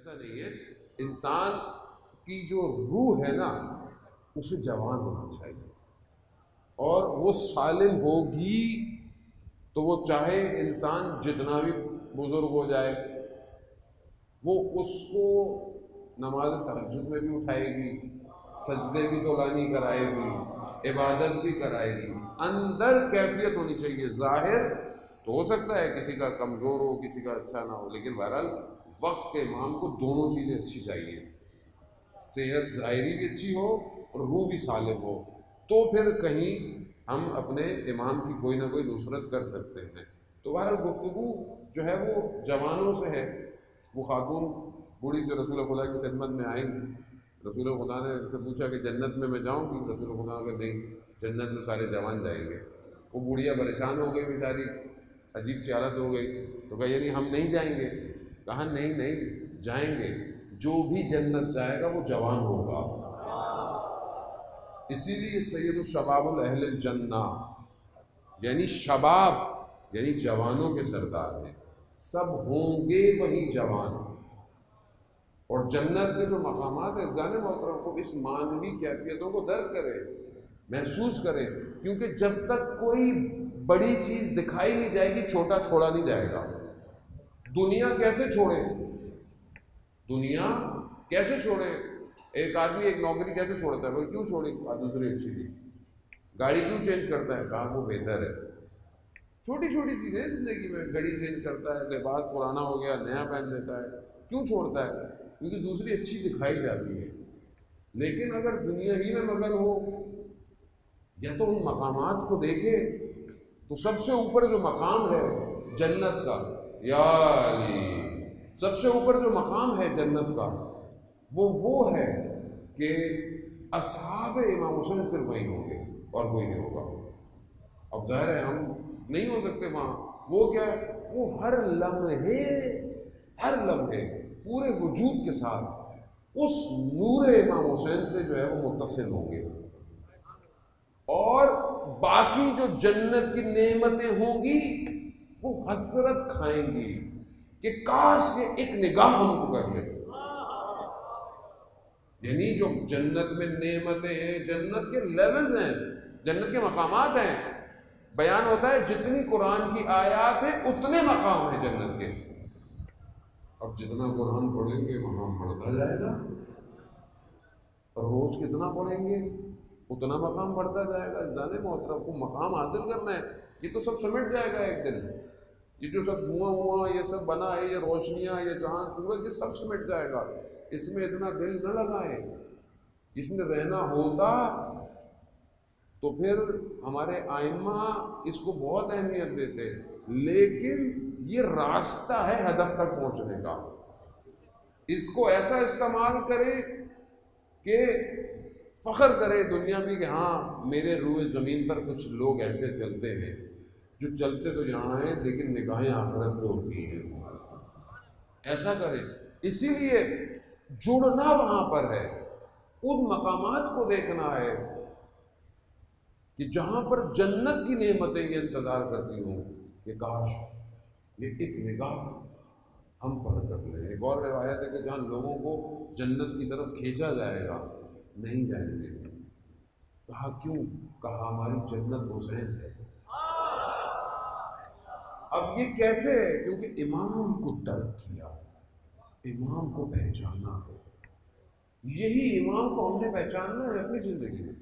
ایسا نہیں ہے. انسان کی جو روح ہے نا اسے جوان ہونا چاہیے، اور وہ سالم ہوگی تو وہ چاہے انسان جتنا بھی بزرگ ہو جائے وہ اس کو نماز تہجد میں بھی اٹھائے گی، سجدے بھی دولانی کرائے گی، عبادت بھی کرائے گی. اندر کیفیت ہونی چاہیے. ظاہر تو ہو سکتا ہے کسی کا کمزور ہو، کسی کا اچھا نہ ہو، لیکن بہرحال وقت کے امام کو دونوں چیزیں اچھی چاہیے. صحت ظاہری بھی اچھی ہو اور روح بھی سالم ہو، تو پھر کہیں ہم اپنے امام کی کوئی نہ کوئی نصرت کر سکتے ہیں. تو بہرحال گفتگو جو ہے وہ جوانوں سے ہے. وہ خاتون بوڑھی جو رسول خدا کی خدمت میں آئیں، رسول خدا نے ان سے پوچھا کہ جنت میں جاؤں گی؟ رسول خدا کہ نہیں، جنت میں سارے جوان جائیں گے. وہ بوڑھیا پریشان ہو گئی بیچاری، عجیب سی حالت ہو گئی. تو کہا یعنی ہم نہیں جائیں گے؟ کہا نہیں نہیں جائیں گے، جو بھی جنت جائے گا وہ جوان ہوگا. اسی لیے سید الشباب الاہل الجنہ، یعنی شباب یعنی جوانوں کے سردار ہیں. سب ہوں گے وہی جوان. اور جنت کے جو مقامات ہیں زان محترم کو اس معنوی کیفیتوں کو درک کرے، محسوس کرے، کیونکہ جب تک کوئی بڑی چیز دکھائی نہیں جائے گی چھوٹا چھوڑا نہیں جائے گا. دنیا کیسے چھوڑے؟ دنیا کیسے چھوڑے؟ ایک آدمی ایک نوکری کیسے چھوڑتا ہے؟ بھائی کیوں چھوڑی؟ دوسری اچھی تھی. گاڑی کیوں چینج کرتا ہے؟ کہا وہ بہتر ہے. چھوٹی چھوٹی چیزیں زندگی میں، گاڑی چینج کرتا ہے، لباس پرانا ہو گیا نیا پہن لیتا ہے. کیوں چھوڑتا ہے؟ کیونکہ دوسری اچھی دکھائی جاتی ہے. لیکن اگر دنیا ہی میں مگن ہو، یا تو ان مقامات کو دیکھے تو سب سے اوپر جو مقام ہے جنت کا، یا علی، سب سے اوپر جو مقام ہے جنت کا وہ ہے کہ اصحاب امام حسین صرف وہی ہوں گے اور کوئی نہیں ہوگا. اب ظاہر ہے ہم نہیں ہو سکتے وہاں. وہ کیا ہے؟ وہ ہر لمحے پورے وجود کے ساتھ اس نور امام حسین سے جو ہے وہ متصل ہوں گے. اور باقی جو جنت کی نعمتیں ہوں گی وہ حسرت کھائیں گی کہ کاش یہ ایک نگاہ ہم کو کر لے. یعنی جو جنت میں نعمتیں ہیں، جنت کے لیولز ہیں، جنت کے مقامات ہیں. بیان ہوتا ہے جتنی قرآن کی آیات ہیں اتنے مقام ہیں جنت کے. اب جتنا قرآن پڑھیں گے مقام بڑھتا جائے گا، اور روز کتنا پڑھیں گے اتنا مقام بڑھتا جائے گا. جانے محترم کو مقام حاصل کرنا ہے. یہ تو سب سمٹ جائے گا ایک دن. یہ جو سب دھواں یہ سب بنا ہے، یہ روشنیاں، یہ چاند سورج، یہ سب سمٹ جائے گا. اس میں اتنا دل نہ لگائیں. اس میں رہنا ہوتا تو پھر ہمارے آئمہ اس کو بہت اہمیت دیتے. لیکن یہ راستہ ہے ہدف تک پہنچنے کا. اس کو ایسا استعمال کرے کہ فخر کرے دنیا میں کہ ہاں میرے روئے زمین پر کچھ لوگ ایسے چلتے ہیں جو چلتے تو یہاں ہیں لیکن نگاہیں آخرت پہ ہوتی ہیں. ایسا کرے. اسی لیے جڑنا وہاں پر ہے، ان مقامات کو دیکھنا ہے کہ جہاں پر جنت کی نعمتیں یہ انتظار کرتی ہوں کہ کاش یہ ایک نگاہ ہم پر کر لیں. ایک اور روایت ہے کہ جہاں لوگوں کو جنت کی طرف کھینچا جائے گا نہیں جائیں گے. کہا کیوں؟ کہا ہماری جنت حسین ہے. اب یہ کیسے ہے؟ کیونکہ امام کو درک کیا، امام کو پہچانا ہے. یہی امام کو ہم نے پہچاننا ہے اپنی زندگی میں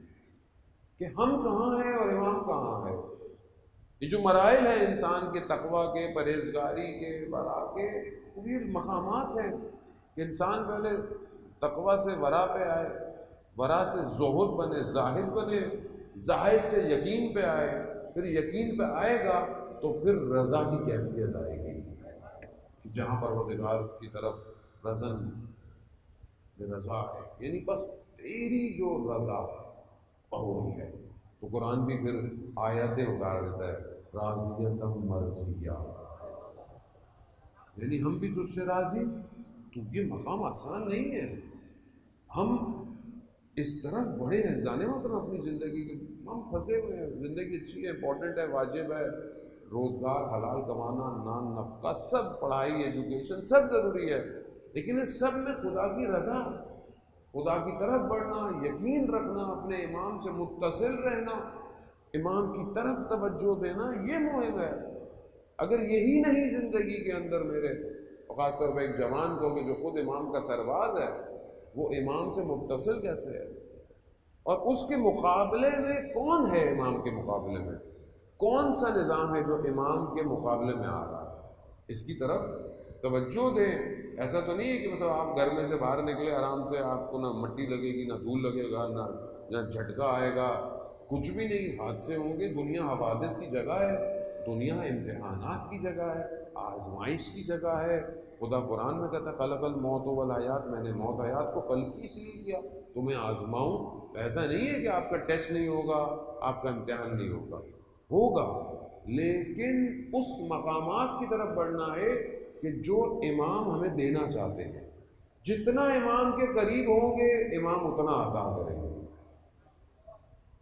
کہ ہم کہاں ہیں اور امام کہاں ہے. یہ جو مراحل ہیں انسان کے تقویٰ کے، پرہیزگاری کے، ورا کے، یہ مقامات ہیں کہ انسان پہلے تقویٰ سے ورا پہ آئے، ورا سے زہد بنے، زاہد بنے، زاہد سے یقین پہ آئے، پھر یقین پہ آئے گا تو پھر رضا کی کیفیت آئے گی کہ جہاں پروردگار کی طرف رضن رضا ہے، یعنی بس تیری جو رضا وہی ہے. تو قرآن بھی پھر آیاتیں اتار دیتا ہے، راضیتم مرضیہ، یعنی ہم بھی تجھ سے راضی. تو یہ مقام آسان نہیں ہے. ہم اس طرف بڑے ہیں جانے مطلب اپنی زندگی کے، ہم پھنسے ہوئے ہیں. زندگی اچھی ہے، امپورٹنٹ ہے، واجب ہے، روزگار حلال کمانا، نان نفقہ، سب پڑھائی ایجوکیشن سب ضروری ہے، لیکن اس سب میں خدا کی رضا، خدا کی طرف بڑھنا، یقین رکھنا، اپنے امام سے متصل رہنا، امام کی طرف توجہ دینا، یہ مہم ہے۔ اگر یہی نہیں زندگی کے اندر میرے، خاص طور پہ ایک جوان کو کہ جو خود امام کا سرباز ہے، وہ امام سے متصل کیسے ہے؟ اور اس کے مقابلے میں کون ہے؟ امام کے مقابلے میں کون سا نظام ہے جو امام کے مقابلے میں آ رہا ہے؟ اس کی طرف توجہ دیں۔ ایسا تو نہیں ہے کہ مطلب آپ گھر میں سے باہر نکلے آرام سے، آپ کو نہ مٹی لگے گی، نہ دھول لگے گا، نہ جھٹکا آئے گا، کچھ بھی نہیں، حادثے ہوں گے۔ دنیا حوادث کی جگہ ہے، دنیا امتحانات کی جگہ ہے، آزمائش کی جگہ ہے۔ خدا قرآن میں کہتا ہے خلق الموت والحیات، میں نے موت حیات کو خلق اس لیے کیا تمہیں آزماؤں۔ ایسا نہیں ہے کہ آپ کا ٹیسٹ نہیں ہوگا، آپ کا امتحان نہیں ہوگا، لیکن اس مقامات کی طرف بڑھنا ہے کہ جو امام ہمیں دینا چاہتے ہیں۔ جتنا امام کے قریب ہوں گے امام اتنا عطا کریں گے۔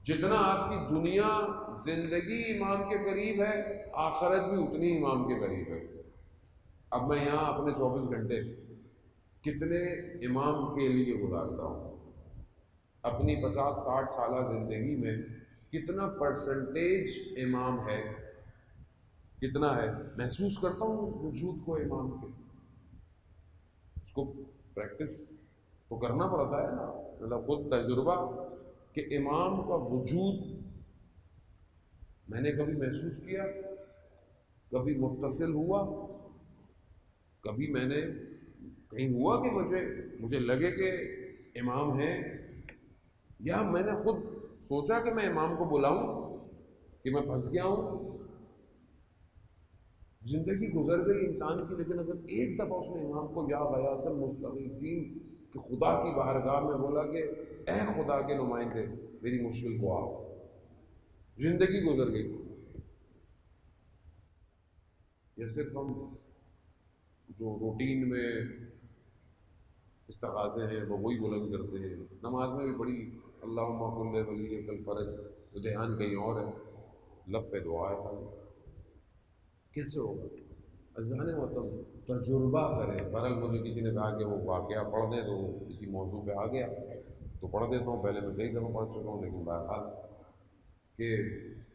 جتنا آپ کی دنیا زندگی امام کے قریب ہے، آخرت بھی اتنی امام کے قریب ہے۔ اب میں یہاں اپنے 24 گھنٹے کتنے امام کے لیے گزارتا ہوں؟ اپنی 50-60 سالہ زندگی میں کتنا پرسنٹیج امام ہے، کتنا ہے؟ محسوس کرتا ہوں وجود کو امام کے۔ اس کو پریکٹس تو کرنا پڑتا ہے نا، مطلب خود تجربہ کہ امام کا وجود میں نے کبھی محسوس کیا، کبھی متصل ہوا، کبھی میں نے کہیں ہوا کہ مجھے لگے کہ امام ہے، یا میں نے خود سوچا کہ میں امام کو بلاؤں کہ میں پھنس گیا ہوں۔ زندگی گزر گئی انسان کی، لیکن اگر ایک دفعہ اس نے امام کو یا غیاث المستغیثین کہ خدا کی بارگاہ میں بولا کہ اے خدا کے نمائندے میری مشکل کو آؤ، زندگی گزر گئی۔ یہ صرف ہم جو روٹین میں استغاثے ہیں وہ وہی بلند کرتے ہیں، نماز میں بھی بڑی اللہم کل ولیک الفرج، تو دھیان کہیں اور ہے، لب پہ دعا ہے۔ کیسے ہوگا؟ اذان وطن تجربہ کریں۔ بہرحال مجھے کسی نے کہا کہ وہ واقعہ پڑھ دیں، تو اسی موضوع پہ آ گیا تو پڑھ دیتا ہوں۔ پہلے میں کئی دفعہ پڑھ چکا ہوں، لیکن بہرحال کہ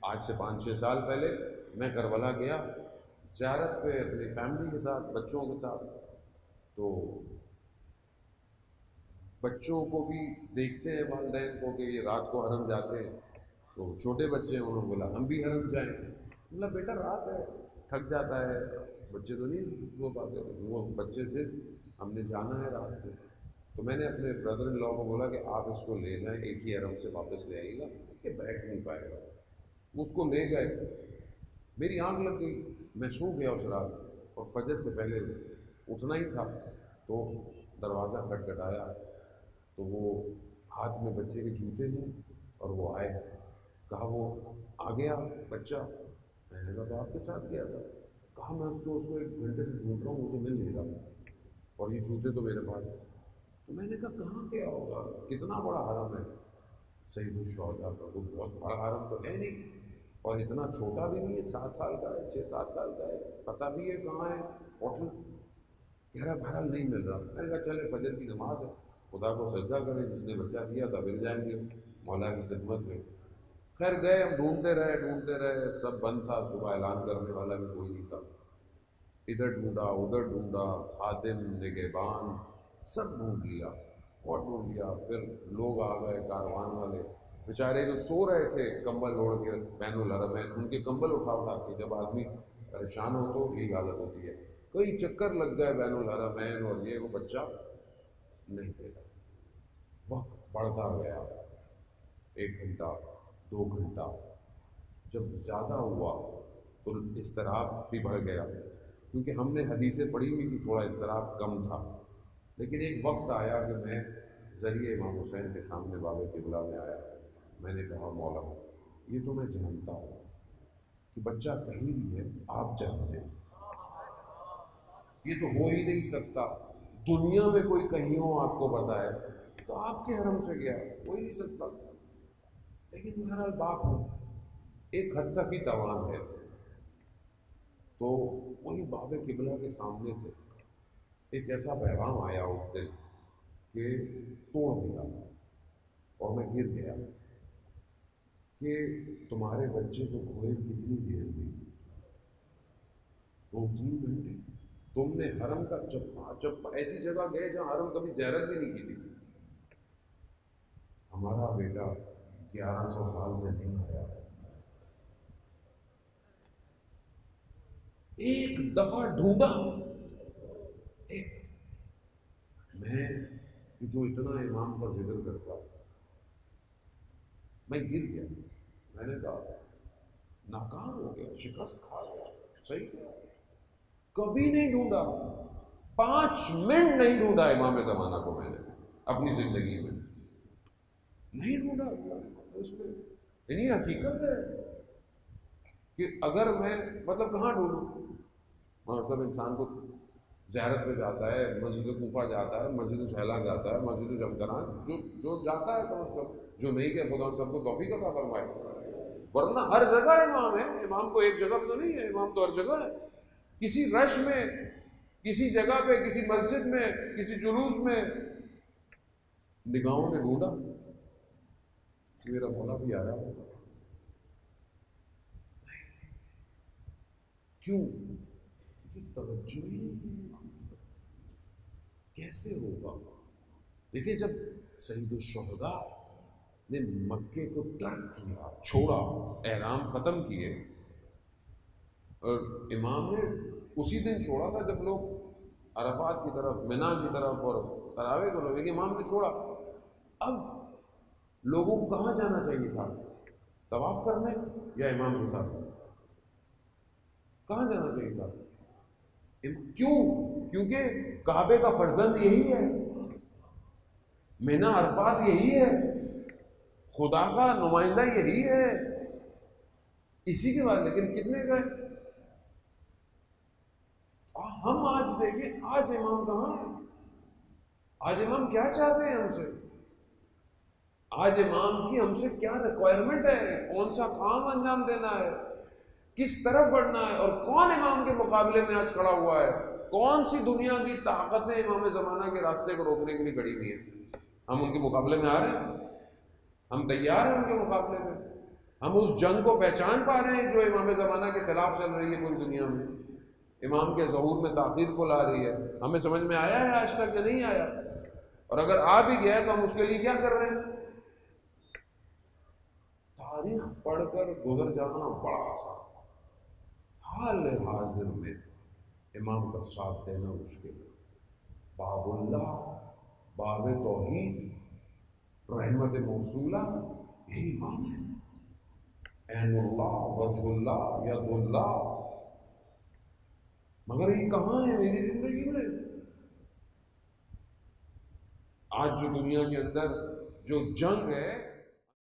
آج سے 5-6 سال پہلے میں کربلا گیا زیارت پہ اپنی فیملی کے ساتھ، بچوں کے ساتھ، تو بچوں کو بھی دیکھتے ہیں والدین کو کہ یہ رات کو حرم جاتے ہیں، تو چھوٹے بچے ہیں، انہوں نے بولا ہم بھی حرم جائیں۔ بولا بیٹا رات ہے، تھک جاتا ہے، بچے تو نہیں سو پاتے، وہ بچے سے ہم نے جانا ہے رات کو۔ تو میں نے اپنے بردر ان لا کو بولا کہ آپ اس کو لے جائیں، ایک ہی حرم سے واپس لے آئیے گا، کہ بیٹھ نہیں پائے گا۔ اس کو لے گئے، میری آنکھ لگ گئی، میں سو گیا اس رات، اور فجر سے پہلے اٹھنا ہی تھا، تو دروازہ کھٹکھٹایا، تو وہ ہاتھ میں بچے کے جوتے ہیں، اور وہ آئے، کہا وہ آ گیا بچہ؟ میں نے کہا تو آپ کے ساتھ گیا تھا۔ کہا میں اس کو 1 گھنٹے سے ڈھونڈ رہا ہوں، مجھے مل نہیں رہا، اور یہ جوتے تو میرے پاس ہیں۔ تو میں نے کہا کہاں گیا ہوگا؟ کتنا بڑا حرم ہے سید الشہداء کا، وہ بہت بڑا حرم تو ہے نہیں، اور اتنا چھوٹا بھی نہیں ہے، 7 سال کا ہے، 6-7 سال کا ہے، پتہ بھی ہے کہاں ہے ہوٹل۔ کہہ رہا بہرحال نہیں مل رہا۔ میں نے کہا چلے فجر کی نماز ہے، خدا کو سجدہ کریں، جس نے بچہ دیا تھا مل جائیں گے مولا کی خدمت میں۔ خیر گئے، ہم ڈھونڈتے رہے، سب بند تھا، صبح اعلان کرنے والا بھی کوئی نہیں تھا، ادھر ڈھونڈا ادھر ڈھونڈا، خادم نگہبان سب ڈھونڈ لیا، بہت ڈھونڈ لیا۔ پھر لوگ آ گئے، کاروان والے بیچارے جو سو رہے تھے کمبل اوڑھ کے بین الحرمین، ان کے کمبل اٹھا کے، جب آدمی پریشان ہو تو یہی حالت ہوتی ہے، کئی چکر لگ گئے بین الحرمین، اور یہ وہ بچہ نہیں ملا۔ وقت بڑھتا گیا، 1 گھنٹہ 2 گھنٹہ، جب زیادہ ہوا تو اضطراب بھی بڑھ گیا، کیونکہ ہم نے حدیثیں پڑھی ہوئی تھی، تھوڑا اضطراب کم تھا۔ لیکن ایک وقت آیا کہ میں ذریعے امام حسین کے سامنے باب قبلہ میں آیا، میں نے کہا مولا یہ تو میں جانتا ہوں کہ بچہ کہیں بھی ہے، آپ جانتے ہیں، یہ تو ہو ہی نہیں سکتا، دنیا میں کوئی کہیں ہو آپ کو بتائے تو آپ کے حرم سے گیا، ہو ہی نہیں سکتا۔ لیکن بہرحال بات ہو، ایک حد تک ہی توان ہے، تو وہی باب قبلہ کے سامنے سے ایک ایسا پیغام آیا اس دن کہ توڑ دیا اور میں گر گیا کہ تمہارے بچے کو کھوئے کتنی دیر ہوئی؟ 2-3 گھنٹے۔ تم نے حرم کا چپا ایسی جگہ گئے جہاں حرم کبھی زیارت بھی نہیں کی تھی۔ ہمارا بیٹا 1100 سال سے نہیں آیا، ایک دفعہ ڈھونڈا، میں جو اتنا امام کا ذکر کرتا میں گر گیا، میں نے کہا ناکام ہو گیا، شکست کھا گیا، صحیح کیا، کبھی نہیں ڈھونڈا، 5 منٹ نہیں ڈھونڈا امام زمانہ کو میں نے اپنی زندگی میں، نہیں ڈھونڈا اس میں۔ یعنی حقیقت ہے کہ اگر میں مطلب کہاں ڈھونڈوں، مطلب انسان کو زیارت پہ جاتا ہے، مسجد کوفہ جاتا ہے، مسجد سہلا جاتا ہے، مسجد جمکران، جو جاتا ہے کم از کم، جو نہیں کہ خدا سب کو توفیق عطا فرمائے، ورنہ ہر جگہ امام ہے۔ امام کو ایک جگہ پہ تو نہیں ہے، امام تو ہر جگہ ہے۔ کسی رش میں، کسی جگہ پہ، کسی مسجد میں، کسی جلوس میں نگاہوں نے ڈھونڈا، میرا مولا بھی آیا ہوگا، کیوں؟ توجہ ہی کیسے ہوگا؟ دیکھیں جب سید الشہداء نے مکے کو ترک کیا، چھوڑا، احرام ختم کیے، اور امام نے اسی دن چھوڑا تھا جب لوگ عرفات کی طرف، منی کی طرف اور تراویح کو لوگ، لیکن امام نے چھوڑا۔ اب لوگوں کو کہاں جانا چاہیے تھا؟ طواف کرنے یا امام کے ساتھ؟ کہاں جانا چاہیے تھا؟ کیوں؟ کیونکہ کعبے کا فرزند یہی ہے، منی عرفات یہی ہے، خدا کا نمائندہ یہی ہے، اسی کے بعد لیکن کتنے گئے؟ ہم آج دیکھیں، آج امام کہاں ہے؟ آج امام کیا چاہتے ہیں ہم سے؟ آج امام کی ہم سے کیا ریکوائرمنٹ ہے؟ کون سا کام انجام دینا ہے؟ کس طرف بڑھنا ہے؟ اور کون امام کے مقابلے میں آج کھڑا ہوا ہے؟ کون سی دنیا کی طاقتیں امام زمانہ کے راستے کو روکنے کے لیے کھڑی ہوئی ہیں؟ ہم ان کے مقابلے میں آ رہے ہیں؟ ہم تیار ہیں ان کے مقابلے میں؟ ہم اس جنگ کو پہچان پا رہے ہیں جو امام زمانہ کے خلاف چل رہی ہے پوری دنیا میں، امام کے ظہور میں تاخیر کو لا رہی ہے؟ ہمیں سمجھ میں آیا ہے آج تک یا نہیں آیا؟ اور اگر آ بھی گیا تو ہم اس کے لیے کیا کر رہے ہیں؟ تاریخ پڑھ کر گزر جانا بڑا آسان، حال حاضر میں امام کا ساتھ دینا مشکل ہے۔ باب اللہ، باب توحید، رحمت موصولہ، یہی امام ہے، عین اللہ، وجہ اللہ، ید اللہ، مگر یہ کہاں ہے میری زندگی میں؟ آج جو دنیا کے اندر جو جنگ ہے